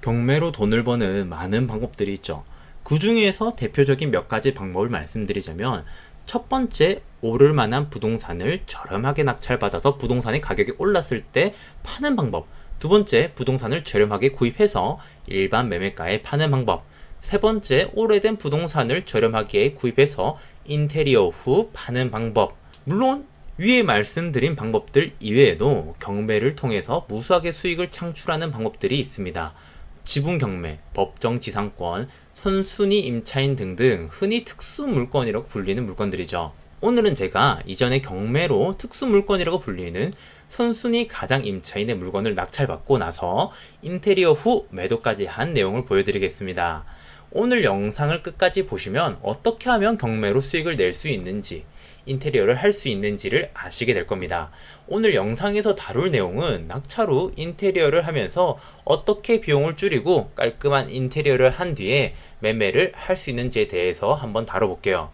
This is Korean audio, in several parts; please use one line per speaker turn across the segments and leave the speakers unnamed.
경매로 돈을 버는 많은 방법들이 있죠. 그 중에서 대표적인 몇 가지 방법을 말씀드리자면, 첫 번째, 오를 만한 부동산을 저렴하게 낙찰받아서 부동산의 가격이 올랐을 때 파는 방법. 두 번째, 부동산을 저렴하게 구입해서 일반 매매가에 파는 방법. 세 번째, 오래된 부동산을 저렴하게 구입해서 인테리어 후 파는 방법. 물론 위에 말씀드린 방법들 이외에도 경매를 통해서 무수하게 수익을 창출하는 방법들이 있습니다. 지분 경매, 법정 지상권, 선순위 임차인 등등 흔히 특수 물건이라고 불리는 물건들이죠. 오늘은 제가 이전에 경매로 특수 물건이라고 불리는 선순위 가장 임차인의 물건을 낙찰받고 나서 인테리어 후 매도까지 한 내용을 보여드리겠습니다. 오늘 영상을 끝까지 보시면 어떻게 하면 경매로 수익을 낼 수 있는지, 인테리어를 할 수 있는지를 아시게 될 겁니다. 오늘 영상에서 다룰 내용은 낙찰 후 인테리어를 하면서 어떻게 비용을 줄이고 깔끔한 인테리어를 한 뒤에 매매를 할 수 있는지에 대해서 한번 다뤄볼게요.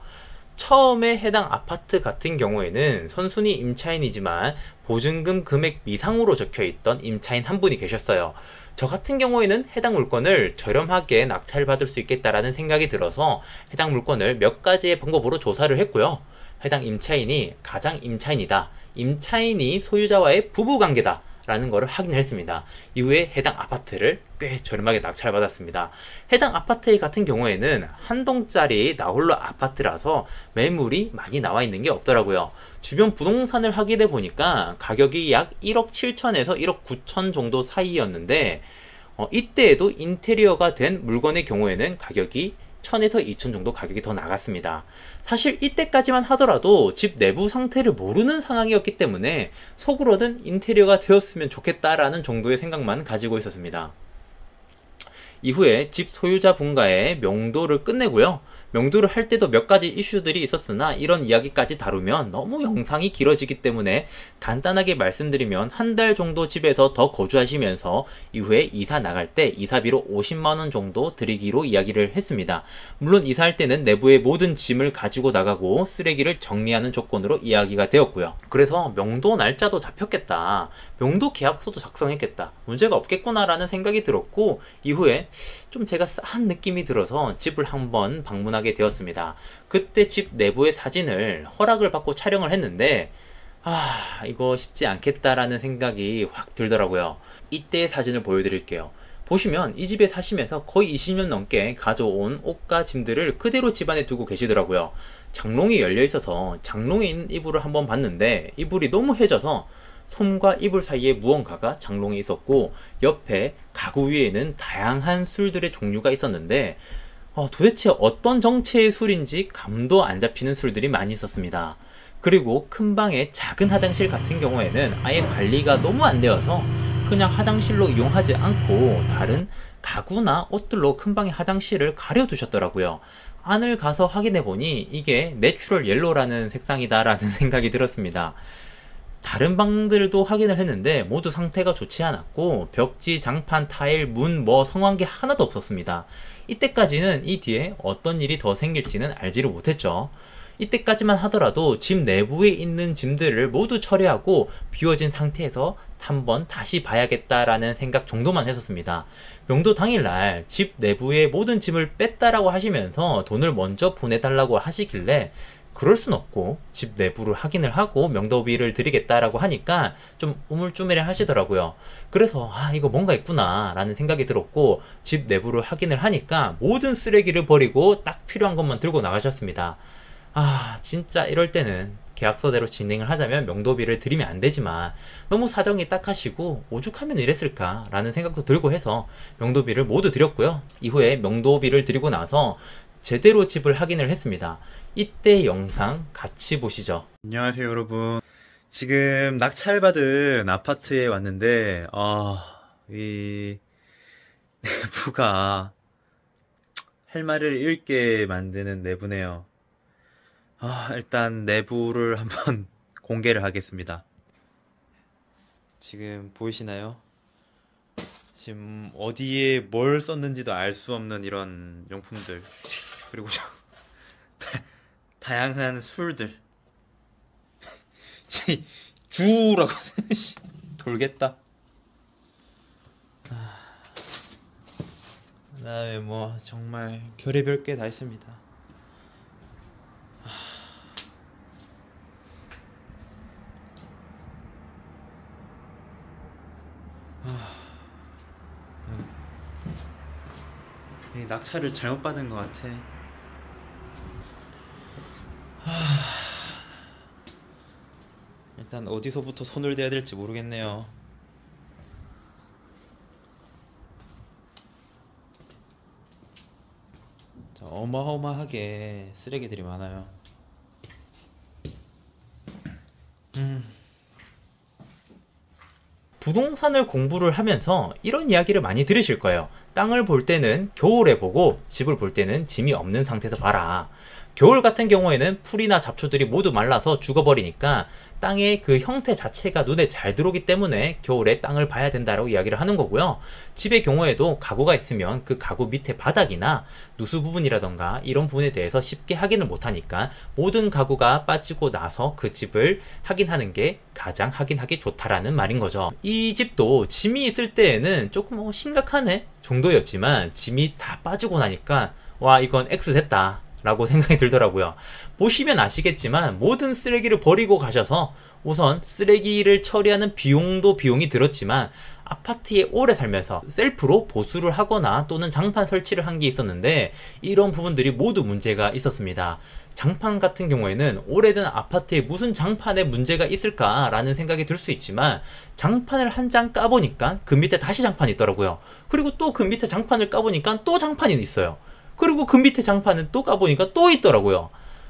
처음에 해당 아파트 같은 경우에는 선순위 임차인이지만 보증금 금액 미상으로 적혀있던 임차인 한 분이 계셨어요. 저 같은 경우에는 해당 물건을 저렴하게 낙찰받을 수 있겠다라는 생각이 들어서 해당 물건을 몇 가지의 방법으로 조사를 했고요. 해당 임차인이 가장 임차인이다, 임차인이 소유자와의 부부관계다 라는 것을 확인을 했습니다. 이후에 해당 아파트를 꽤 저렴하게 낙찰받았습니다. 해당 아파트 같은 경우에는 한 동짜리 나홀로 아파트라서 매물이 많이 나와 있는 게 없더라고요. 주변 부동산을 확인해 보니까 가격이 약 1억 7천에서 1억 9천 정도 사이였는데, 이때에도 인테리어가 된 물건의 경우에는 가격이 1000에서 2000 정도 가격이 더 나갔습니다. 사실 이때까지만 하더라도 집 내부 상태를 모르는 상황이었기 때문에 속으로는 인테리어가 되었으면 좋겠다라는 정도의 생각만 가지고 있었습니다. 이후에 집 소유자분과의 명도를 끝내고요. 명도를 할 때도 몇 가지 이슈들이 있었으나 이런 이야기까지 다루면 너무 영상이 길어지기 때문에 간단하게 말씀드리면 한 달 정도 집에서 더 거주하시면서 이후에 이사 나갈 때 이사비로 50만원 정도 드리기로 이야기를 했습니다. 물론 이사할 때는 내부의 모든 짐을 가지고 나가고 쓰레기를 정리하는 조건으로 이야기가 되었고요. 그래서 명도 날짜도 잡혔겠다, 명도 계약서도 작성했겠다, 문제가 없겠구나 라는 생각이 들었고, 이후에 좀 제가 싸한 느낌이 들어서 집을 한번 방문하게 되었습니다. 그때 집 내부의 사진을 허락을 받고 촬영을 했는데, 이거 쉽지 않겠다라는 생각이 확 들더라고요. 이때의 사진을 보여드릴게요. 보시면 이 집에 사시면서 거의 20년 넘게 가져온 옷과 짐들을 그대로 집안에 두고 계시더라고요. 장롱이 열려 있어서 장롱에 있는 이불을 한번 봤는데 이불이 너무 해져서 솜과 이불 사이에 무언가가 장롱에 있었고, 옆에 가구 위에는 다양한 술들의 종류가 있었는데 도대체 어떤 정체의 술인지 감도 안 잡히는 술들이 많이 있었습니다. 그리고 큰 방의 작은 화장실 같은 경우에는 아예 관리가 너무 안 되어서 그냥 화장실로 이용하지 않고 다른 가구나 옷들로 큰 방의 화장실을 가려두셨더라고요. 안을 가서 확인해 보니 이게 내추럴 옐로라는 색상이다 라는 생각이 들었습니다. 다른 방들도 확인을 했는데 모두 상태가 좋지 않았고, 벽지, 장판, 타일, 문, 성한 게 하나도 없었습니다. 이때까지는 이 뒤에 어떤 일이 더 생길지는 알지를 못했죠. 이때까지만 하더라도 집 내부에 있는 짐들을 모두 처리하고 비워진 상태에서 한번 다시 봐야겠다라는 생각 정도만 했었습니다. 명도 당일날 집 내부의 모든 짐을 뺐다라고 하시면서 돈을 먼저 보내달라고 하시길래 그럴 순 없고 집 내부를 확인을 하고 명도비를 드리겠다라고 하니까 좀 우물쭈매를 하시더라고요. 그래서 이거 뭔가 있구나 라는 생각이 들었고, 집 내부를 확인을 하니까 모든 쓰레기를 버리고 딱 필요한 것만 들고 나가셨습니다. 진짜 이럴 때는 계약서대로 진행을 하자면 명도비를 드리면 안 되지만 너무 사정이 딱하시고 오죽하면 이랬을까 라는 생각도 들고 해서 명도비를 모두 드렸고요. 이후에 명도비를 드리고 나서 제대로 집을 확인을 했습니다. 이때 영상 같이 보시죠.
안녕하세요 여러분, 지금 낙찰받은 아파트에 왔는데 이 내부가 할 말을 잃게 만드는 내부네요. 일단 내부를 한번 공개를 하겠습니다. 지금 보이시나요? 지금 어디에 뭘 썼는지도 알 수 없는 이런 용품들, 그리고 다양한 술들. 주라고 돌겠다. 그다음에 뭐 정말 별의별 게 다 있습니다. 이 낙찰을 잘못 받은 것 같아. 일단 어디서부터 손을 대야 될지 모르겠네요. 자, 어마어마하게 쓰레기들이 많아요.
부동산을 공부를 하면서 이런 이야기를 많이 들으실 거예요. 땅을 볼 때는 겨울에 보고 집을 볼 때는 짐이 없는 상태에서 봐라. 겨울 같은 경우에는 풀이나 잡초들이 모두 말라서 죽어버리니까 땅의 그 형태 자체가 눈에 잘 들어오기 때문에 겨울에 땅을 봐야 된다라고 이야기를 하는 거고요. 집의 경우에도 가구가 있으면 그 가구 밑에 바닥이나 누수 부분이라던가 이런 부분에 대해서 쉽게 확인을 못하니까 모든 가구가 빠지고 나서 그 집을 확인하는 게 가장 확인하기 좋다라는 말인 거죠. 이 집도 짐이 있을 때에는 조금 심각하네 정도였지만 짐이 다 빠지고 나니까 와 이건 X 됐다 라고 생각이 들더라고요. 보시면 아시겠지만 모든 쓰레기를 버리고 가셔서 우선 쓰레기를 처리하는 비용도 비용이 들었지만 아파트에 오래 살면서 셀프로 보수를 하거나 또는 장판 설치를 한 게 있었는데 이런 부분들이 모두 문제가 있었습니다. 장판 같은 경우에는 오래된 아파트에 무슨 장판에 문제가 있을까라는 생각이 들 수 있지만 장판을 한 장 까보니까 그 밑에 다시 장판이 있더라고요. 그리고 또 그 밑에 장판을 까보니까 또 장판이 있어요. 그리고 그 밑에 장판은 또 까보니까 또 있더라고요.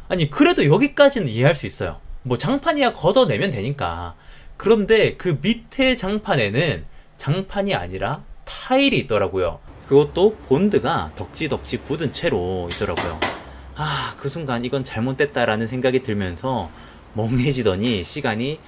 아니 그래도 여기까지는 이해할 수 있어요. 뭐 장판이야 걷어내면 되니까. 그런데 그 밑에 장판에는 장판이 아니라 타일이 있더라고요. 그것도 본드가 덕지덕지 굳은 채로 있더라고요. 아, 그 순간 이건 잘못됐다라는 생각이 들면서 멍해지더니 시간이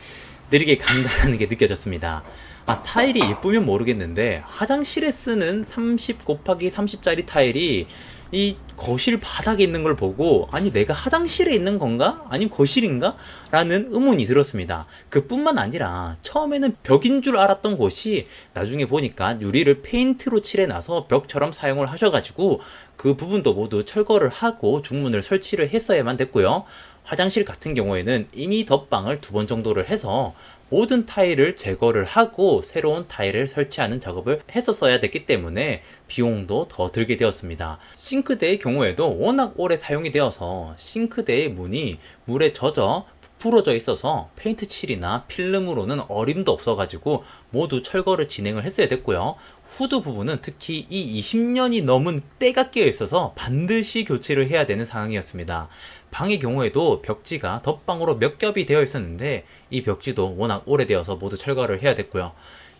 느리게 간다는 게 느껴졌습니다. 아, 타일이 이쁘면 모르겠는데 화장실에 쓰는 30 곱하기 30짜리 타일이 이 거실 바닥에 있는 걸 보고 아니 내가 화장실에 있는 건가? 아니면 거실인가? 라는 의문이 들었습니다. 그뿐만 아니라 처음에는 벽인 줄 알았던 곳이 나중에 보니까 유리를 페인트로 칠해놔서 벽처럼 사용을 하셔가지고 그 부분도 모두 철거를 하고 중문을 설치를 했어야만 됐고요. 화장실 같은 경우에는 이미 덧방을 2번 정도를 해서 모든 타일을 제거를 하고 새로운 타일을 설치하는 작업을 했었어야 됐기 때문에 비용도 더 들게 되었습니다. 싱크대의 경우에도 워낙 오래 사용이 되어서 싱크대의 문이 물에 젖어 부풀어져 있어서 페인트 칠이나 필름으로는 어림도 없어가지고 모두 철거를 진행을 했어야 됐고요. 후드 부분은 특히 이 20년이 넘은 때가 끼어 있어서 반드시 교체를 해야 되는 상황이었습니다. 방의 경우에도 벽지가 덧방으로 몇 겹이 되어 있었는데 이 벽지도 워낙 오래되어서 모두 철거를 해야 됐고요.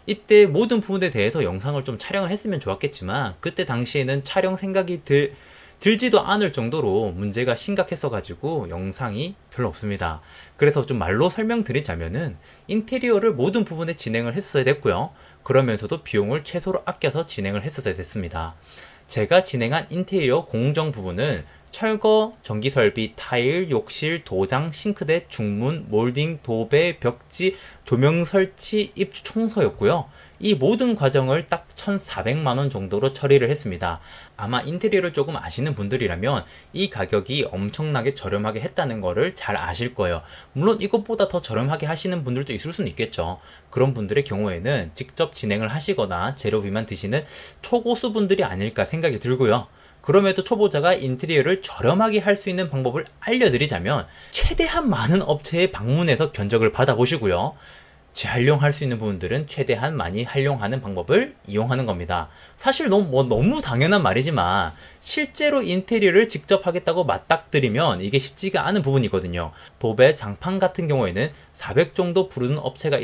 이때 모든 부분에 대해서 영상을 좀 촬영을 했으면 좋았겠지만 그때 당시에는 촬영 생각이 들지도 않을 정도로 문제가 심각했어 가지고 영상이 별로 없습니다. 그래서 좀 말로 설명드리자면은 인테리어를 모든 부분에 진행을 했어야 됐고요. 그러면서도 비용을 최소로 아껴서 진행을 했어야 됐습니다. 제가 진행한 인테리어 공정 부분은 철거, 전기설비, 타일, 욕실, 도장, 싱크대, 중문, 몰딩, 도배, 벽지, 조명 설치, 입주 청소였고요. 이 모든 과정을 딱 1,400만원 정도로 처리를 했습니다. 아마 인테리어를 조금 아시는 분들이라면 이 가격이 엄청나게 저렴하게 했다는 거를 잘 아실 거예요. 물론 이것보다 더 저렴하게 하시는 분들도 있을 수는 있겠죠. 그런 분들의 경우에는 직접 진행을 하시거나 재료비만 드시는 초고수 분들이 아닐까 생각이 들고요. 그럼에도 초보자가 인테리어를 저렴하게 할 수 있는 방법을 알려드리자면 최대한 많은 업체에 방문해서 견적을 받아보시고요. 재활용할 수 있는 부분들은 최대한 많이 활용하는 방법을 이용하는 겁니다. 사실 너무 당연한 말이지만 실제로 인테리어를 직접 하겠다고 맞닥뜨리면 이게 쉽지가 않은 부분이거든요. 도배, 장판 같은 경우에는 400 정도 부르는 업체가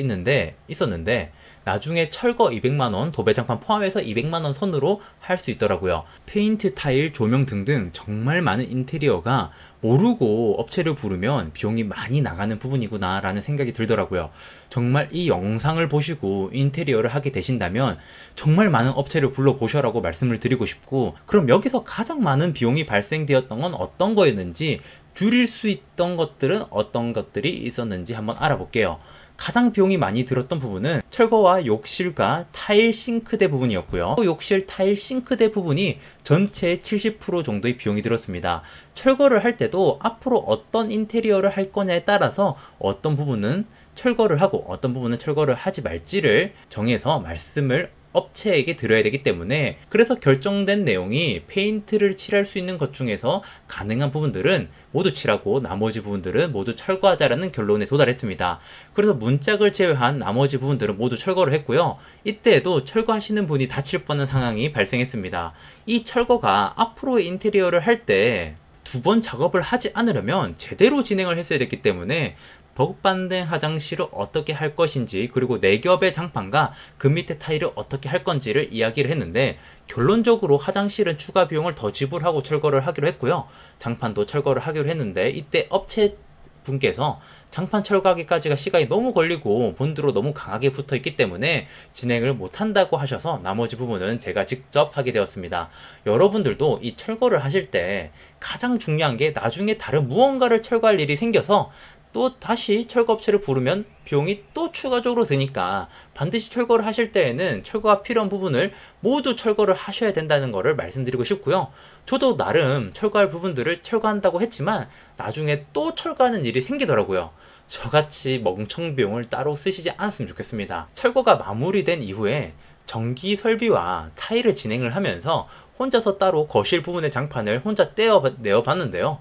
있었는데 나중에 철거 200만원, 도배 장판 포함해서 200만원 선으로 할 수 있더라고요. 페인트, 타일, 조명 등등 정말 많은 인테리어가 모르고 업체를 부르면 비용이 많이 나가는 부분이구나 라는 생각이 들더라고요. 정말 이 영상을 보시고 인테리어를 하게 되신다면 정말 많은 업체를 불러보셔라고 말씀을 드리고 싶고, 그럼 여기서 가장 많은 비용이 발생되었던 건 어떤 거였는지, 줄일 수 있던 것들은 어떤 것들이 있었는지 한번 알아볼게요. 가장 비용이 많이 들었던 부분은 철거와 욕실과 타일 싱크대 부분이었고요. 욕실 타일 싱크대 부분이 전체의 70% 정도의 비용이 들었습니다. 철거를 할 때도 앞으로 어떤 인테리어를 할 거냐에 따라서 어떤 부분은 철거를 하고 어떤 부분은 철거를 하지 말지를 정해서 말씀을 업체에게 드려야 되기 때문에, 그래서 결정된 내용이 페인트를 칠할 수 있는 것 중에서 가능한 부분들은 모두 칠하고 나머지 부분들은 모두 철거하자라는 결론에 도달했습니다. 그래서 문짝을 제외한 나머지 부분들은 모두 철거를 했고요. 이때에도 철거하시는 분이 다칠 뻔한 상황이 발생했습니다. 이 철거가 앞으로의 인테리어를 할 때 두 번 작업을 하지 않으려면 제대로 진행을 했어야 됐기 때문에 덕반된 화장실을 어떻게 할 것인지, 그리고 4겹의 장판과 그 밑에 타일을 어떻게 할 건지를 이야기를 했는데, 결론적으로 화장실은 추가 비용을 더 지불하고 철거를 하기로 했고요. 장판도 철거를 하기로 했는데, 이때 업체 분께서 장판 철거하기까지가 시간이 너무 걸리고 본드로 너무 강하게 붙어 있기 때문에 진행을 못한다고 하셔서 나머지 부분은 제가 직접 하게 되었습니다. 여러분들도 이 철거를 하실 때 가장 중요한 게 나중에 다른 무언가를 철거할 일이 생겨서 또 다시 철거업체를 부르면 비용이 또 추가적으로 드니까 반드시 철거를 하실 때에는 철거가 필요한 부분을 모두 철거를 하셔야 된다는 것을 말씀드리고 싶고요. 저도 나름 철거할 부분들을 철거한다고 했지만 나중에 또 철거하는 일이 생기더라고요. 저같이 멍청 비용을 따로 쓰시지 않았으면 좋겠습니다. 철거가 마무리된 이후에 전기 설비와 타일을 진행을 하면서 혼자서 따로 거실 부분의 장판을 혼자 내어 봤는데요.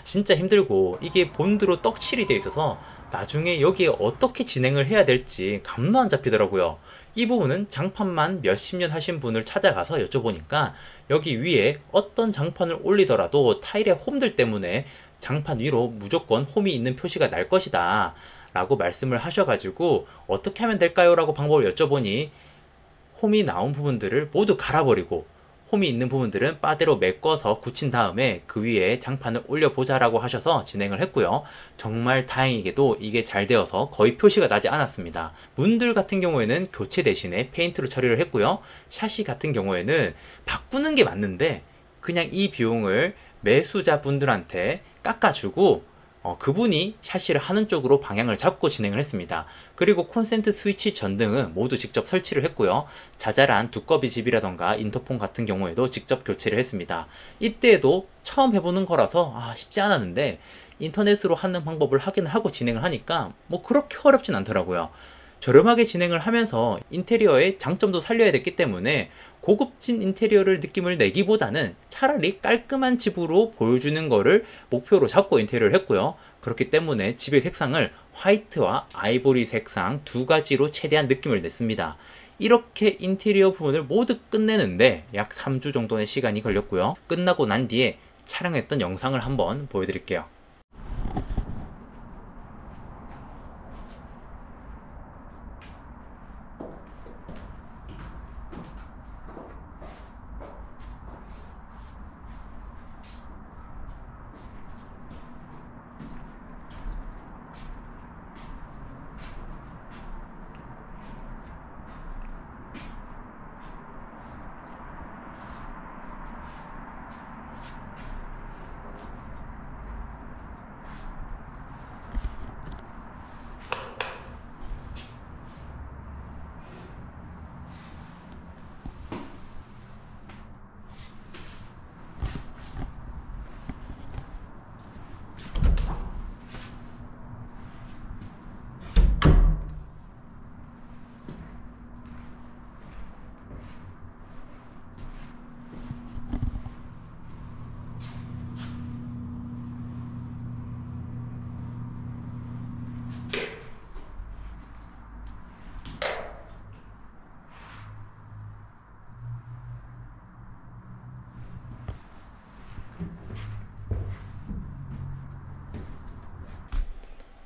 진짜 힘들고 이게 본드로 떡칠이 돼 있어서 나중에 여기에 어떻게 진행을 해야 될지 감도 안 잡히더라고요. 이 부분은 장판만 몇십 년 하신 분을 찾아가서 여쭤보니까 여기 위에 어떤 장판을 올리더라도 타일의 홈들 때문에 장판 위로 무조건 홈이 있는 표시가 날 것이다 라고 말씀을 하셔가지고 어떻게 하면 될까요? 라고 방법을 여쭤보니 홈이 나온 부분들을 모두 갈아버리고 홈이 있는 부분들은 바대로 메꿔서 굳힌 다음에 그 위에 장판을 올려보자 라고 하셔서 진행을 했고요. 정말 다행히게도 이게 잘 되어서 거의 표시가 나지 않았습니다. 문들 같은 경우에는 교체 대신에 페인트로 처리를 했고요. 샤시 같은 경우에는 바꾸는 게 맞는데 그냥 이 비용을 매수자 분들한테 깎아주고 그분이 샤시를 하는 쪽으로 방향을 잡고 진행을 했습니다. 그리고 콘센트 스위치 전등은 모두 직접 설치를 했고요. 자잘한 두꺼비 집이라던가 인터폰 같은 경우에도 직접 교체를 했습니다. 이때에도 처음 해보는 거라서 쉽지 않았는데 인터넷으로 하는 방법을 확인을 하고 진행을 하니까 뭐 그렇게 어렵진 않더라고요. 저렴하게 진행을 하면서 인테리어의 장점도 살려야 됐기 때문에 고급진 인테리어를 느낌을 내기보다는 차라리 깔끔한 집으로 보여주는 거를 목표로 잡고 인테리어를 했고요. 그렇기 때문에 집의 색상을 화이트와 아이보리 색상 두 가지로 최대한 느낌을 냈습니다. 이렇게 인테리어 부분을 모두 끝내는데 약 3주 정도의 시간이 걸렸고요. 끝나고 난 뒤에 촬영했던 영상을 한번 보여드릴게요.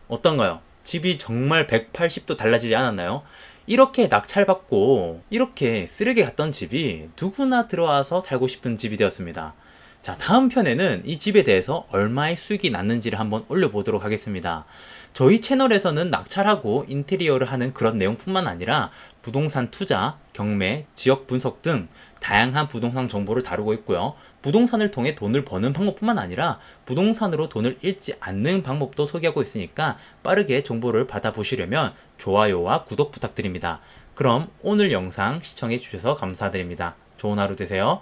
어떤가요? 집이 정말 180도 달라지지 않았나요? 이렇게 낙찰받고 이렇게 쓰레기 같던 집이 누구나 들어와서 살고 싶은 집이 되었습니다. 자, 다음 편에는 이 집에 대해서 얼마의 수익이 났는지를 한번 올려보도록 하겠습니다. 저희 채널에서는 낙찰하고 인테리어를 하는 그런 내용뿐만 아니라 부동산 투자, 경매, 지역 분석 등 다양한 부동산 정보를 다루고 있고요. 부동산을 통해 돈을 버는 방법뿐만 아니라 부동산으로 돈을 잃지 않는 방법도 소개하고 있으니까 빠르게 정보를 받아보시려면 좋아요와 구독 부탁드립니다. 그럼 오늘 영상 시청해 주셔서 감사드립니다. 좋은 하루 되세요.